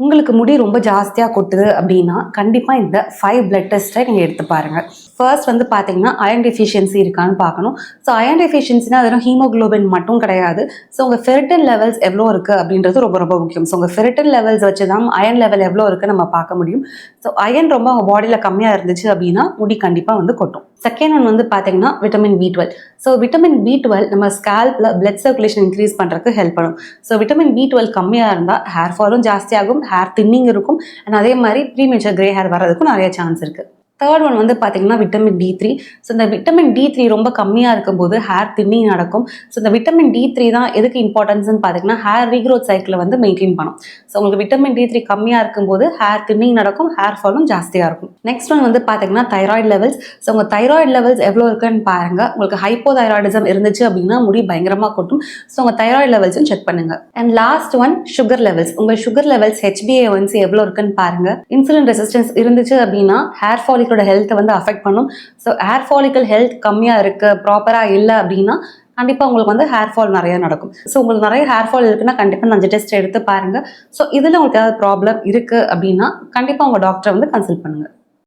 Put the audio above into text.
உங்களுக்கு முடி ரொம்ப ஜாஸ்தியாக கொட்டுது அப்படின்னா கண்டிப்பாக இந்த 5 பிளட் டெஸ்ட்டை நீங்கள் எடுத்து பாருங்கள். ஃபர்ஸ்ட் வந்து பார்த்தீங்கன்னா அயன் டெஃபிஷியன்சி இருக்கான்னு பார்க்கணும். ஸோ அயன் டெஃபிஷியன்சினா வெறும் ஹீமோக்ளோபின் மட்டும் கிடையாது. ஸோ உங்கள் ஃபெரிட்டின் லெவல்ஸ் எவ்வளோ இருக்குது அப்படின்றது ரொம்ப ரொம்ப முக்கியம். ஸோ உங்கள் ஃபெரிட்டின் லெவல்ஸ் வச்சு தான் அயன் லெவல் எவ்வளோ இருக்குன்னு நம்ம பார்க்க முடியும். ஸோ அயன் ரொம்ப உங்கள் பாடியில் கம்மியாக இருந்துச்சு அப்படின்னா முடி கண்டிப்பாக வந்து கொட்டும். செகண்ட் ஒன் வந்து பார்த்தீங்கன்னா vitamin B12. So vitamin B12 நம்ம ஸ்கேல்பில் பிளட் சர்க்குலேஷன் இன்க்ரீஸ் பண்ணுறதுக்கு ஹெல்ப் பண்ணும். ஸோ விட்டமின் B12 கம்மியாக இருந்தால் ஹேர் ஃபாலும் ஜாஸ்தியாகும், ஹேர் தின்னிங் இருக்கும், அண்ட் அதே மாதிரி ப்ரீமெச்சூர் கிரே ஹேர் வர்றதுக்கும் நிறைய சான்ஸ் இருக்குது. தேர்ட் ஒன் வந்து பார்த்தீங்கன்னா விட்டமின் D3. ஸோ இந்த விட்டமின் D3 ரொம்ப கம்மியாக இருக்கும்போது ஹேர் தின்னிங் நடக்கும். ஸோ இந்த விட்டமின் D3 தான் எதுக்கு இம்பார்ட்டன்ஸ்னு பார்த்தீங்கன்னா ஹேர் ரீக்ரோத் சைக்கிளை வந்து மெயின்டைன் பண்ணும். ஸோ உங்களுக்கு விட்டமின் D3 கம்மியாக இருக்கும்போது ஹேர் தின்னிங் நடக்கும், ஹேர் ஃபாலும் ஜாஸ்தியாக இருக்கும். நெக்ஸ்ட் ஒன் வந்து பார்த்தீங்கன்னா தைராய்டு லெவல்ஸ். ஸோ உங்கள் தைராய்டு லெவல்ஸ் எவ்வளோ இருக்குன்னு பாருங்கள். உங்களுக்கு ஹைப்போதைராய்டிசம் இருந்துச்சு அப்படின்னா முடி பயங்கரமாக கொட்டும். ஸோ உங்கள் தைராய்டு லெவல்ஸும் செக் பண்ணுங்கள். And last one sugar levels. உங்கள் சுகர் லெவல்ஸ் HbA1c எவ்வளோ இருக்குன்னு பாருங்கள். இன்சுலின் ரெசிஸ்டன்ஸ் இருந்துச்சு அப்படின்னா ஹேர் ஃபாலிக்கோட ஹெல்த்தை வந்து அஃபெக்ட் பண்ணும். ஸோ ஹேர் ஃபாலிக்கல் ஹெல்த் கம்மியாக இருக்கு, ப்ராப்பராக இல்லை அப்படின்னா கண்டிப்பாக உங்களுக்கு வந்து ஹேர் ஃபால் நிறைய நடக்கும். ஸோ உங்களுக்கு நிறைய ஹேர் ஃபால் இருக்குன்னா கண்டிப்பாக 5 டெஸ்ட் எடுத்து பாருங்க. ஸோ இதில் உங்களுக்கு ஏதாவது ப்ராப்ளம் இருக்கு அப்படின்னா கண்டிப்பாக உங்கள் டாக்டரை வந்து கன்சல்ட் பண்ணுங்க.